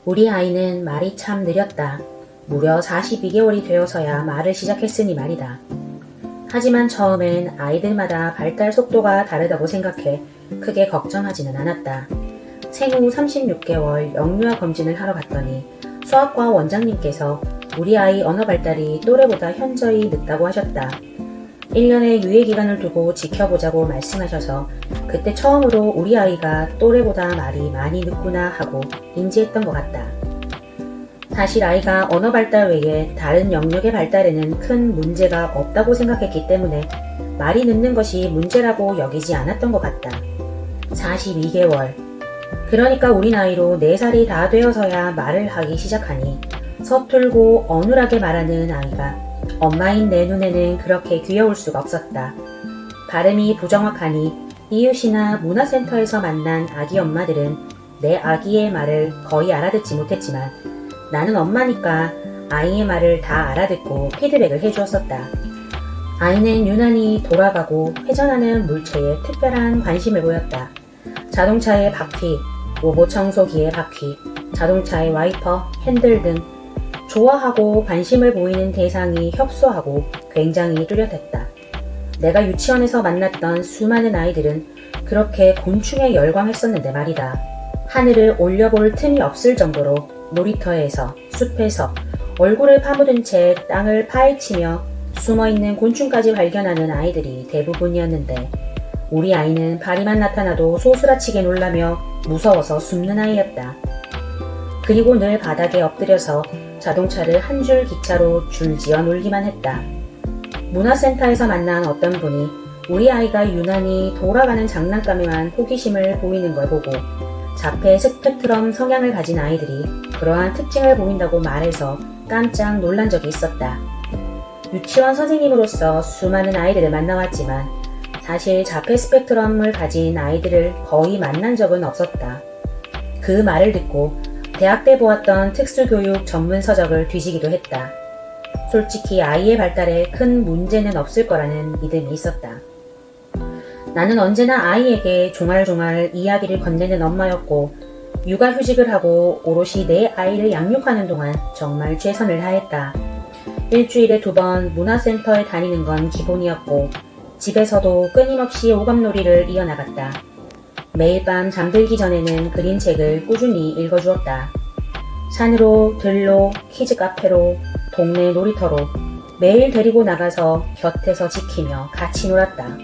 우리 아이는 말이 참 느렸다. 무려 42개월이 되어서야 말을 시작했으니 말이다. 하지만 처음엔 아이들마다 발달 속도가 다르다고 생각해 크게 걱정하지는 않았다. 생후 36개월 영유아 검진을 하러 갔더니 수학과 원장님께서 우리 아이 언어 발달이 또래보다 현저히 늦다고 하셨다. 1년의 유예기간을 두고 지켜보자고 말씀하셔서 그때 처음으로 우리 아이가 또래보다 말이 많이 늦구나 하고 인지했던 것 같다. 사실 아이가 언어 발달 외에 다른 영역의 발달에는 큰 문제가 없다고 생각했기 때문에 말이 늦는 것이 문제라고 여기지 않았던 것 같다. 42개월. 그러니까 우리 나이로 4살이 다 되어서야 말을 하기 시작하니 서툴고 어눌하게 말하는 아이가 엄마인 내 눈에는 그렇게 귀여울 수가 없었다. 발음이 부정확하니 이웃이나 문화센터에서 만난 아기 엄마들은 내 아기의 말을 거의 알아듣지 못했지만 나는 엄마니까 아이의 말을 다 알아듣고 피드백을 해주었었다. 아이는 유난히 돌아가고 회전하는 물체에 특별한 관심을 보였다. 자동차의 바퀴, 로봇 청소기의 바퀴, 자동차의 와이퍼, 핸들 등 좋아하고 관심을 보이는 대상이 협소하고 굉장히 뚜렷했다. 내가 유치원에서 만났던 수많은 아이들은 그렇게 곤충에 열광했었는데 말이다. 하늘을 올려볼 틈이 없을 정도로 놀이터에서, 숲에서 얼굴을 파묻은 채 땅을 파헤치며 숨어있는 곤충까지 발견하는 아이들이 대부분이었는데 우리 아이는 파리만 나타나도 소스라치게 놀라며 무서워서 숨는 아이였다. 그리고 늘 바닥에 엎드려서 자동차를 한 줄 기차로 줄지어 놀기만 했다. 문화센터에서 만난 어떤 분이 우리 아이가 유난히 돌아가는 장난감에만 호기심을 보이는 걸 보고 자폐 스펙트럼 성향을 가진 아이들이 그러한 특징을 보인다고 말해서 깜짝 놀란 적이 있었다. 유치원 선생님으로서 수많은 아이들을 만나왔지만 사실 자폐 스펙트럼을 가진 아이들을 거의 만난 적은 없었다. 그 말을 듣고 대학 때 보았던 특수교육 전문 서적을 뒤지기도 했다. 솔직히 아이의 발달에 큰 문제는 없을 거라는 믿음이 있었다. 나는 언제나 아이에게 종알종알 이야기를 건네는 엄마였고 육아휴직을 하고 오롯이 내 아이를 양육하는 동안 정말 최선을 다했다. 일주일에 2번 문화센터에 다니는 건 기본이었고 집에서도 끊임없이 오감놀이를 이어나갔다. 매일 밤 잠들기 전에는 그림책을 꾸준히 읽어주었다. 산으로, 들로, 키즈 카페로, 동네 놀이터로 매일 데리고 나가서 곁에서 지키며 같이 놀았다.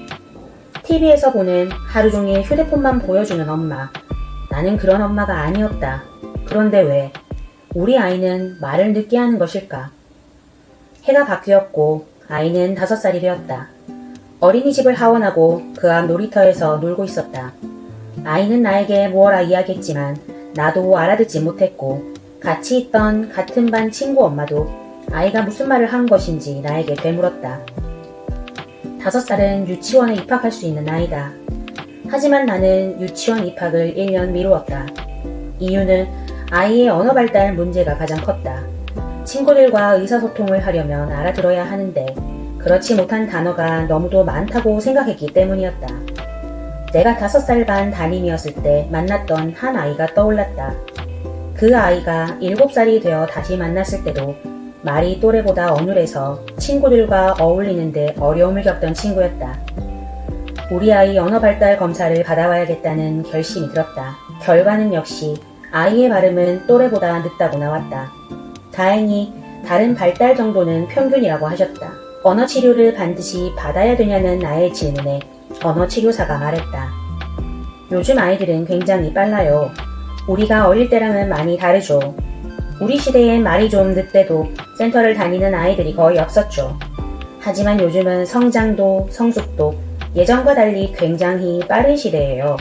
TV에서 보는 하루 종일 휴대폰만 보여주는 엄마. 나는 그런 엄마가 아니었다. 그런데 왜 우리 아이는 말을 늦게 하는 것일까? 해가 바뀌었고 아이는 5살이 되었다. 어린이집을 하원하고 그 앞 놀이터에서 놀고 있었다. 아이는 나에게 무엇라 이야기했지만 나도 알아듣지 못했고 같이 있던 같은 반 친구 엄마도 아이가 무슨 말을 한 것인지 나에게 되물었다. 5살은 유치원에 입학할 수 있는 나이다. 하지만 나는 유치원 입학을 1년 미루었다. 이유는 아이의 언어 발달 문제가 가장 컸다. 친구들과 의사소통을 하려면 알아들어야 하는데 그렇지 못한 단어가 너무도 많다고 생각했기 때문이었다. 내가 5살 반 담임이었을 때 만났던 한 아이가 떠올랐다. 그 아이가 7살이 되어 다시 만났을 때도 말이 또래보다 어눌해서 친구들과 어울리는데 어려움을 겪던 친구였다. 우리 아이 언어 발달 검사를 받아와야겠다는 결심이 들었다. 결과는 역시 아이의 발음은 또래보다 늦다고 나왔다. 다행히 다른 발달 정도는 평균이라고 하셨다. 언어 치료를 반드시 받아야 되냐는 나의 질문에 언어 치료사가 말했다. 요즘 아이들은 굉장히 빨라요. 우리가 어릴 때랑은 많이 다르죠. 우리 시대엔 말이 좀 늦대도 센터를 다니는 아이들이 거의 없었죠. 하지만 요즘은 성장도 성숙도 예전과 달리 굉장히 빠른 시대예요.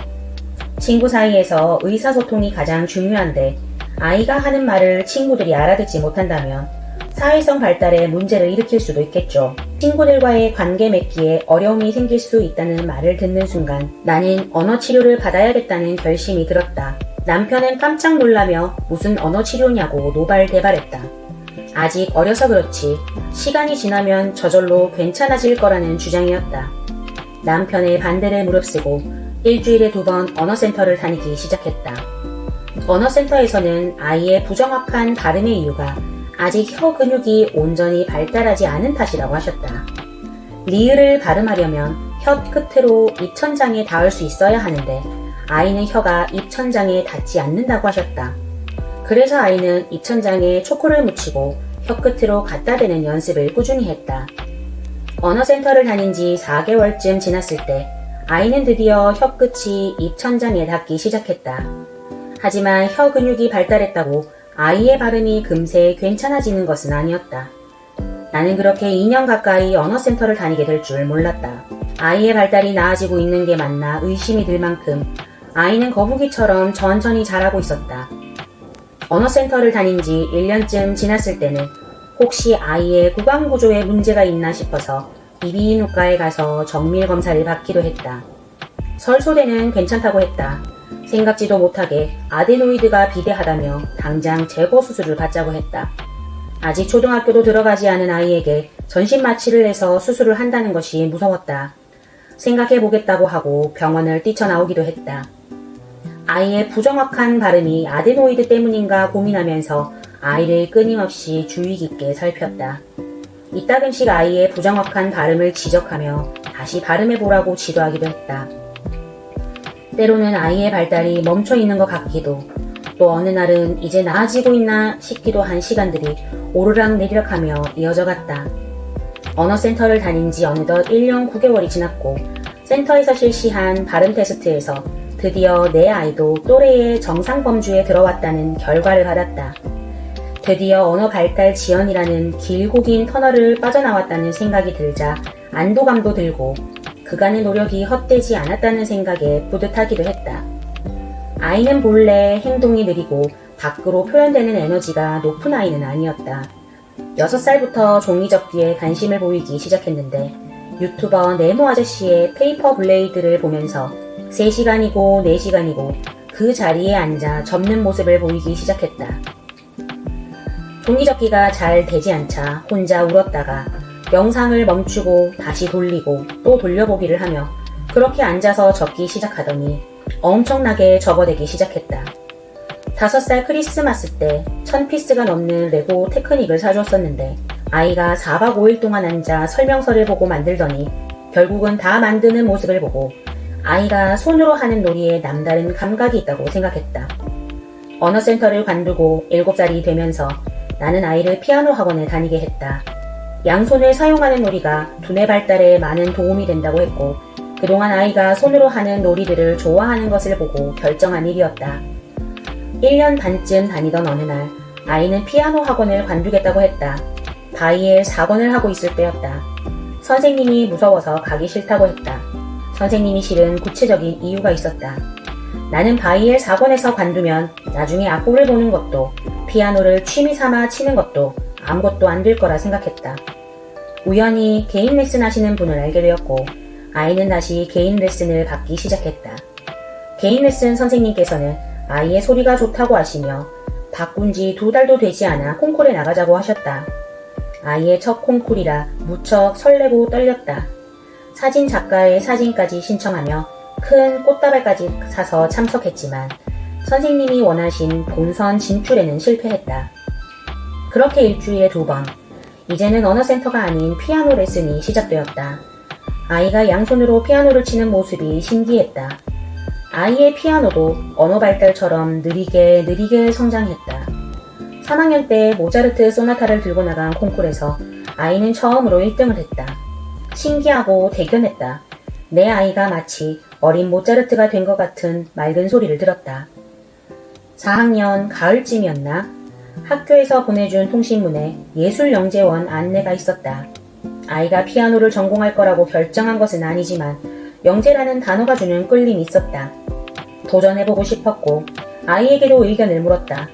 친구 사이에서 의사소통이 가장 중요한데 아이가 하는 말을 친구들이 알아듣지 못한다면 사회성 발달에 문제를 일으킬 수도 있겠죠. 친구들과의 관계 맺기에 어려움이 생길 수 있다는 말을 듣는 순간 나는 언어 치료를 받아야겠다는 결심이 들었다. 남편은 깜짝 놀라며 무슨 언어 치료냐고 노발대발했다. 아직 어려서 그렇지 시간이 지나면 저절로 괜찮아질 거라는 주장이었다. 남편의 반대를 무릅쓰고 일주일에 2번 언어센터를 다니기 시작했다. 언어센터에서는 아이의 부정확한 발음의 이유가 아직 혀 근육이 온전히 발달하지 않은 탓이라고 하셨다. 리을을 발음하려면 혀 끝으로 입천장에 닿을 수 있어야 하는데 아이는 혀가 입천장에 닿지 않는다고 하셨다. 그래서 아이는 입천장에 초코를 묻히고 혀 끝으로 갖다 대는 연습을 꾸준히 했다. 언어센터를 다닌 지 4개월쯤 지났을 때 아이는 드디어 혀 끝이 입천장에 닿기 시작했다. 하지만 혀 근육이 발달했다고 아이의 발음이 금세 괜찮아지는 것은 아니었다. 나는 그렇게 2년 가까이 언어센터를 다니게 될 줄 몰랐다. 아이의 발달이 나아지고 있는 게 맞나 의심이 들 만큼 아이는 거북이처럼 천천히 자라고 있었다. 언어센터를 다닌 지 1년쯤 지났을 때는 혹시 아이의 구강구조에 문제가 있나 싶어서 이비인후과에 가서 정밀 검사를 받기도 했다. 설소대는 괜찮다고 했다. 생각지도 못하게 아데노이드가 비대하다며 당장 제거 수술을 받자고 했다. 아직 초등학교도 들어가지 않은 아이에게 전신 마취를 해서 수술을 한다는 것이 무서웠다. 생각해보겠다고 하고 병원을 뛰쳐나오기도 했다. 아이의 부정확한 발음이 아데노이드 때문인가 고민하면서 아이를 끊임없이 주의 깊게 살폈다. 이따금씩 아이의 부정확한 발음을 지적하며 다시 발음해보라고 지도하기도 했다. 때로는 아이의 발달이 멈춰있는 것 같기도, 또 어느 날은 이제 나아지고 있나 싶기도 한 시간들이 오르락내리락하며 이어져 갔다. 언어센터를 다닌 지 어느덧 1년 9개월이 지났고 센터에서 실시한 발음 테스트에서 드디어 내 아이도 또래의 정상 범주에 들어왔다는 결과를 받았다. 드디어 언어 발달 지연이라는 길고 긴 터널을 빠져나왔다는 생각이 들자 안도감도 들고 그간의 노력이 헛되지 않았다는 생각에 뿌듯하기도 했다. 아이는 본래 행동이 느리고 밖으로 표현되는 에너지가 높은 아이는 아니었다. 6살부터 종이접기에 관심을 보이기 시작했는데 유튜버 네모 아저씨의 페이퍼 블레이드를 보면서 3시간이고 4시간이고 그 자리에 앉아 접는 모습을 보이기 시작했다. 종이접기가 잘 되지 않자 혼자 울었다가 영상을 멈추고 다시 돌리고 또 돌려보기를 하며 그렇게 앉아서 접기 시작하더니 엄청나게 접어대기 시작했다. 5살 크리스마스 때 1000피스가 넘는 레고 테크닉을 사줬었는데 아이가 4박 5일 동안 앉아 설명서를 보고 만들더니 결국은 다 만드는 모습을 보고 아이가 손으로 하는 놀이에 남다른 감각이 있다고 생각했다. 언어센터를 관두고 7살이 되면서 나는 아이를 피아노 학원에 다니게 했다. 양손을 사용하는 놀이가 두뇌 발달에 많은 도움이 된다고 했고 그동안 아이가 손으로 하는 놀이들을 좋아하는 것을 보고 결정한 일이었다. 1년 반쯤 다니던 어느 날 아이는 피아노 학원을 관두겠다고 했다. 바이엘 4권을 하고 있을 때였다. 선생님이 무서워서 가기 싫다고 했다. 선생님이 싫은 구체적인 이유가 있었다. 나는 바이엘 4권에서 관두면 나중에 악보를 보는 것도 피아노를 취미 삼아 치는 것도 아무것도 안 될 거라 생각했다. 우연히 개인 레슨 하시는 분을 알게 되었고 아이는 다시 개인 레슨을 받기 시작했다. 개인 레슨 선생님께서는 아이의 소리가 좋다고 하시며 바꾼 지 2달도 되지 않아 콩쿨에 나가자고 하셨다. 아이의 첫 콩쿨이라 무척 설레고 떨렸다. 사진 작가의 사진까지 신청하며 큰 꽃다발까지 사서 참석했지만 선생님이 원하신 본선 진출에는 실패했다. 그렇게 일주일에 2번, 이제는 언어센터가 아닌 피아노 레슨이 시작되었다. 아이가 양손으로 피아노를 치는 모습이 신기했다. 아이의 피아노도 언어 발달처럼 느리게 성장했다. 3학년 때 모차르트 소나타를 들고 나간 콩쿨에서 아이는 처음으로 1등을 했다. 신기하고 대견했다. 내 아이가 마치 어린 모차르트가 된 것 같은 맑은 소리를 들었다. 4학년 가을쯤이었나? 학교에서 보내준 통신문에 예술영재원 안내가 있었다. 아이가 피아노를 전공할 거라고 결정한 것은 아니지만 영재라는 단어가 주는 끌림이 있었다. 도전해보고 싶었고 아이에게도 의견을 물었다.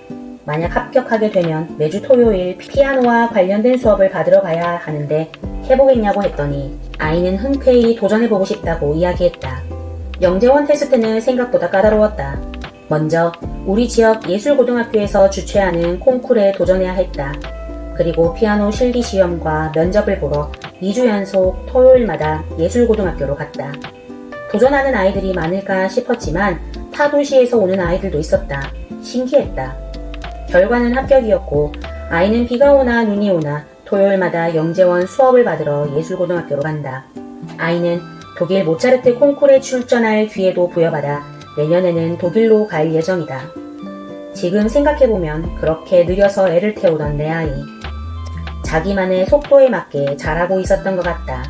만약 합격하게 되면 매주 토요일 피아노와 관련된 수업을 받으러 가야 하는데 해보겠냐고 했더니 아이는 흔쾌히 도전해보고 싶다고 이야기했다. 영재원 테스트는 생각보다 까다로웠다. 먼저 우리 지역 예술고등학교에서 주최하는 콩쿨에 도전해야 했다. 그리고 피아노 실기시험과 면접을 보러 2주 연속 토요일마다 예술고등학교로 갔다. 도전하는 아이들이 많을까 싶었지만 타 도시에서 오는 아이들도 있었다. 신기했다. 결과는 합격이었고 아이는 비가 오나 눈이 오나 토요일마다 영재원 수업을 받으러 예술고등학교로 간다. 아이는 독일 모차르트 콩쿠르에 출전할 기회도 부여받아 내년에는 독일로 갈 예정이다. 지금 생각해보면 그렇게 느려서 애를 태우던 내 아이. 자기만의 속도에 맞게 잘하고 있었던 것 같다.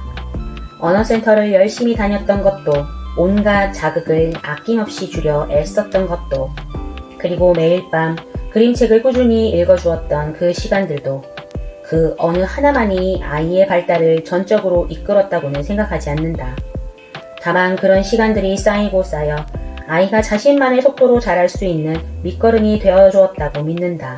언어센터를 열심히 다녔던 것도, 온갖 자극을 아낌없이 줄여 애썼던 것도, 그리고 매일 밤 그림책을 꾸준히 읽어주었던 그 시간들도 그 어느 하나만이 아이의 발달을 전적으로 이끌었다고는 생각하지 않는다. 다만 그런 시간들이 쌓이고 쌓여 아이가 자신만의 속도로 자랄 수 있는 밑거름이 되어주었다고 믿는다.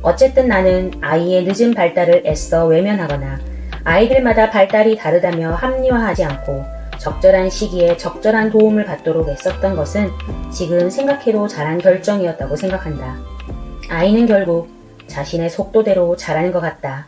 어쨌든 나는 아이의 늦은 발달을 애써 외면하거나 아이들마다 발달이 다르다며 합리화하지 않고 적절한 시기에 적절한 도움을 받도록 애썼던 것은 지금 생각해도 잘한 결정이었다고 생각한다. 아이는 결국 자신의 속도대로 자라는 것 같다.